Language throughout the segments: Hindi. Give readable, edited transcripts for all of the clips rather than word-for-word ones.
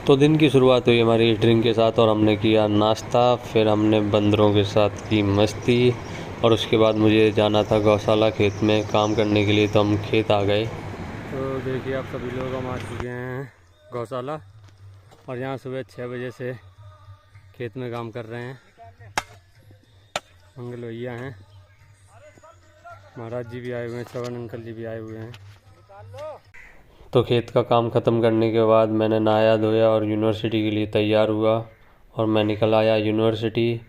तो दिन की शुरुआत हुई हमारी ड्रिंक के साथ और हमने किया नाश्ता, फिर हमने बंदरों के साथ की मस्ती और उसके बाद मुझे जाना था गौशाला खेत में काम करने के लिए, तो हम खेत आ गए। तो देखिए आप सभी लोग हम आ चुके हैं गौशाला और यहाँ सुबह 6 बजे से खेत में काम कर रहे हैं। मंगल भैया हैं, महाराज जी भी आए हुए हैं, चवन अंकल जी भी आए हुए हैं। तो खेत का काम ख़त्म करने के बाद मैंने नहाया धोया और यूनिवर्सिटी के लिए तैयार हुआ और मैं निकल आया यूनिवर्सिटी।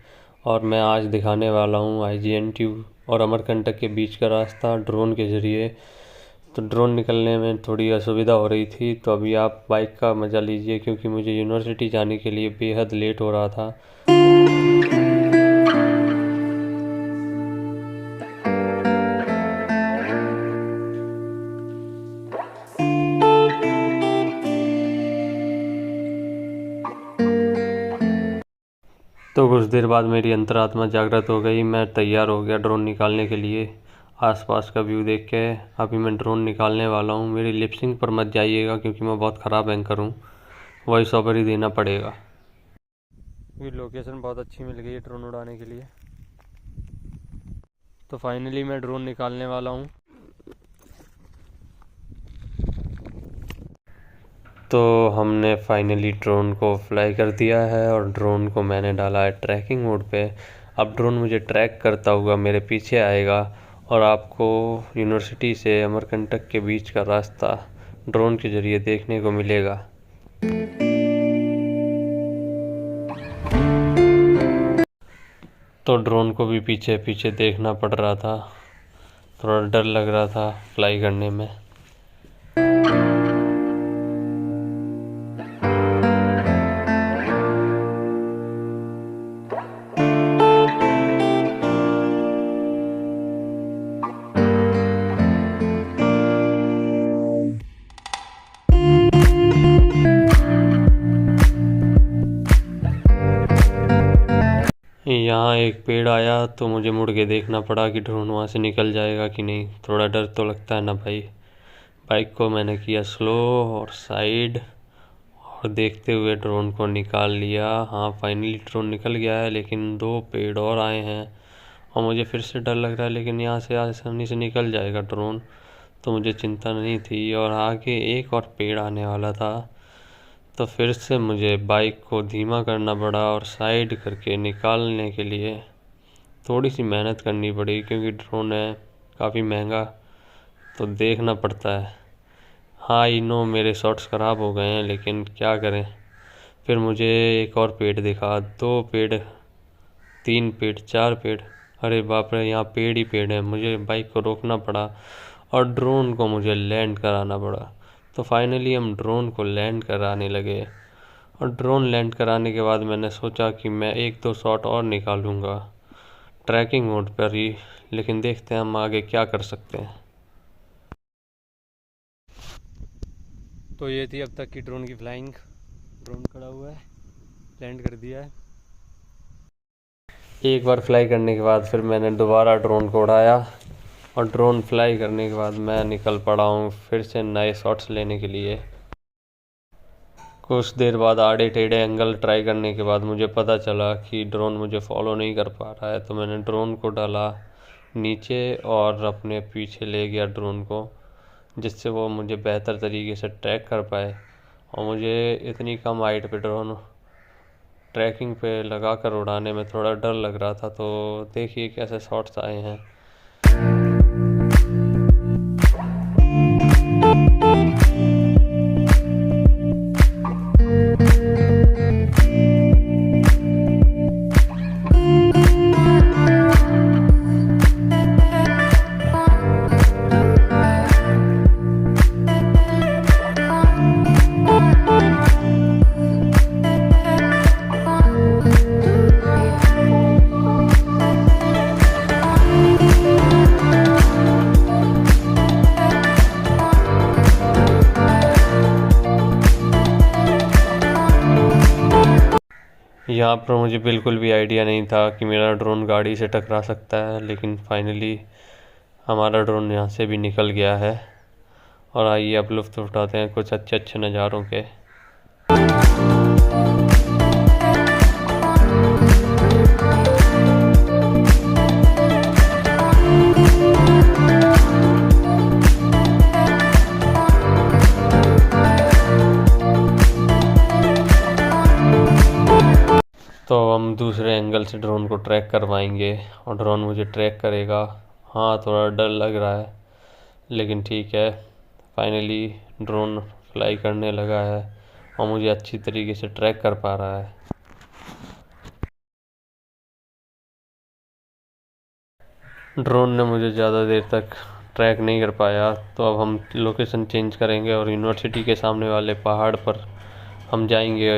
और मैं आज दिखाने वाला हूँ IGNTU और अमरकंटक के बीच का रास्ता ड्रोन के ज़रिए। तो ड्रोन निकलने में थोड़ी असुविधा हो रही थी, तो अभी आप बाइक का मज़ा लीजिए क्योंकि मुझे यूनिवर्सिटी जाने के लिए बेहद लेट हो रहा था। तो कुछ देर बाद मेरी अंतरात्मा जागृत हो गई। मैं तैयार हो गया ड्रोन निकालने के लिए। आसपास का व्यू देख के अभी मैं ड्रोन निकालने वाला हूँ। मेरी लिपसिंग पर मत जाइएगा क्योंकि मैं बहुत ख़राब एंकर हूँ, वॉइस ओवर ही देना पड़ेगा। ये लोकेशन बहुत अच्छी मिल गई है ड्रोन उड़ाने के लिए। तो फाइनली मैं ड्रोन निकालने वाला हूँ। तो हमने फाइनली ड्रोन को फ्लाई कर दिया है और ड्रोन को मैंने डाला है ट्रैकिंग मोड पे। अब ड्रोन मुझे ट्रैक करता हुआ मेरे पीछे आएगा और आपको यूनिवर्सिटी से अमरकंटक के बीच का रास्ता ड्रोन के ज़रिए देखने को मिलेगा। तो ड्रोन को भी पीछे पीछे देखना पड़ रहा था, थोड़ा डर लग रहा था फ्लाई करने में। यहाँ एक पेड़ आया तो मुझे मुड़ के देखना पड़ा कि ड्रोन वहाँ से निकल जाएगा कि नहीं। थोड़ा डर तो लगता है ना भाई। बाइक को मैंने किया स्लो और साइड और देखते हुए ड्रोन को निकाल लिया। हाँ फाइनली ड्रोन निकल गया है, लेकिन 2 पेड़ और आए हैं और मुझे फिर से डर लग रहा है, लेकिन यहाँ से आसानी से निकल जाएगा ड्रोन, तो मुझे चिंता नहीं थी। और आगे एक और पेड़ आने वाला था, तो फिर से मुझे बाइक को धीमा करना पड़ा और साइड करके निकालने के लिए थोड़ी सी मेहनत करनी पड़ी क्योंकि ड्रोन है काफ़ी महंगा, तो देखना पड़ता है। हाँ आई नो मेरे शॉट्स ख़राब हो गए हैं, लेकिन क्या करें। फिर मुझे एक और पेड़ दिखा, 2 पेड़, 3 पेड़, 4 पेड़, अरे बाप रे यहाँ पेड़ ही पेड़ है। मुझे बाइक को रोकना पड़ा और ड्रोन को मुझे लैंड कराना पड़ा। तो फाइनली हम ड्रोन को लैंड कराने लगे और ड्रोन लैंड कराने के बाद मैंने सोचा कि मैं 1-2 शॉट और निकालूंगा ट्रैकिंग मोड पर ही, लेकिन देखते हैं हम आगे क्या कर सकते हैं। तो ये थी अब तक की ड्रोन की फ्लाइंग। ड्रोन खड़ा हुआ है, लैंड कर दिया है। एक बार फ्लाई करने के बाद फिर मैंने दोबारा ड्रोन को उड़ाया और ड्रोन फ्लाई करने के बाद मैं निकल पड़ा हूँ फिर से नए शॉट्स लेने के लिए। कुछ देर बाद आड़े टेढ़े एंगल ट्राई करने के बाद मुझे पता चला कि ड्रोन मुझे फॉलो नहीं कर पा रहा है, तो मैंने ड्रोन को डाला नीचे और अपने पीछे ले गया ड्रोन को, जिससे वो मुझे बेहतर तरीके से ट्रैक कर पाए। और मुझे इतनी कम हाइट पे ड्रोन ट्रैकिंग पे लगा कर उड़ाने में थोड़ा डर लग रहा था। तो देखिए कैसे शॉट्स आए हैं। यहाँ पर मुझे बिल्कुल भी आइडिया नहीं था कि मेरा ड्रोन गाड़ी से टकरा सकता है, लेकिन फाइनली हमारा ड्रोन यहाँ से भी निकल गया है। और आइए अब लुत्फ़ उठाते हैं कुछ अच्छे अच्छे नज़ारों के। तो हम दूसरे एंगल से ड्रोन को ट्रैक करवाएंगे और ड्रोन मुझे ट्रैक करेगा। हाँ, थोड़ा डर लग रहा है, लेकिन ठीक है। फाइनली ड्रोन फ्लाई करने लगा है और मुझे अच्छी तरीके से ट्रैक कर पा रहा है। ड्रोन ने मुझे ज़्यादा देर तक ट्रैक नहीं कर पाया, तो अब हम लोकेशन चेंज करेंगे और यूनिवर्सिटी के सामने वाले पहाड़ पर हम जाएंगे।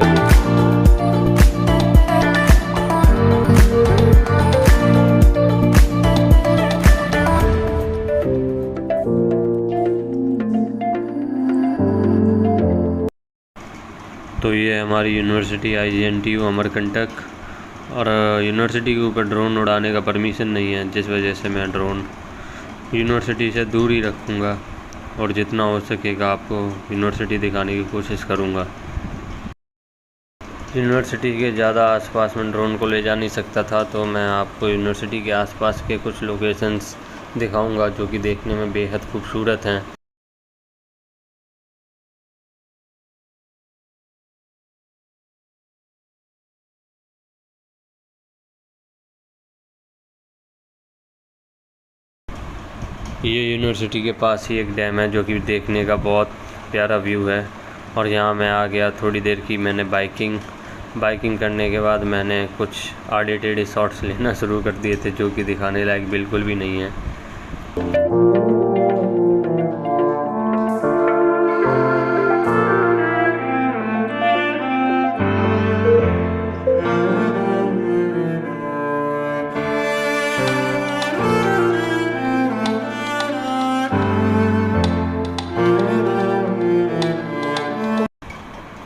तो ये हमारी यूनिवर्सिटी IGNTU अमरकंटक, और यूनिवर्सिटी के ऊपर ड्रोन उड़ाने का परमिशन नहीं है, जिस वजह से मैं ड्रोन यूनिवर्सिटी से दूर ही रखूँगा और जितना हो सकेगा आपको यूनिवर्सिटी दिखाने की कोशिश करूँगा। यूनिवर्सिटी के ज़्यादा आसपास में ड्रोन को ले जा नहीं सकता था, तो मैं आपको यूनिवर्सिटी के आसपास के कुछ लोकेशंस दिखाऊंगा जो कि देखने में बेहद खूबसूरत हैं। ये यूनिवर्सिटी के पास ही एक डैम है जो कि देखने का बहुत प्यारा व्यू है। और यहाँ मैं आ गया, थोड़ी देर की मैंने बाइकिंग करने के बाद मैंने कुछ आड़े टेढ़े शॉट्स लेना शुरू कर दिए थे जो कि दिखाने लायक बिल्कुल भी नहीं है।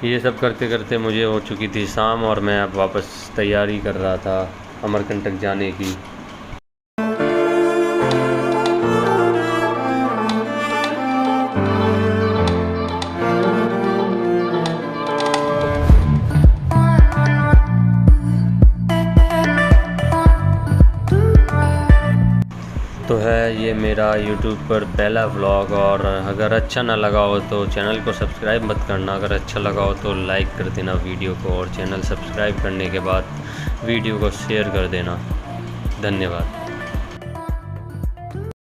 ये सब करते करते मुझे हो चुकी थी शाम और मैं अब वापस तैयारी कर रहा था अमरकंटक जाने की। तो है ये मेरा YouTube पर पहला व्लॉग, और अगर अच्छा ना लगा हो तो चैनल को सब्सक्राइब मत करना। अगर अच्छा लगा हो तो लाइक कर देना वीडियो को, और चैनल सब्सक्राइब करने के बाद वीडियो को शेयर कर देना। धन्यवाद।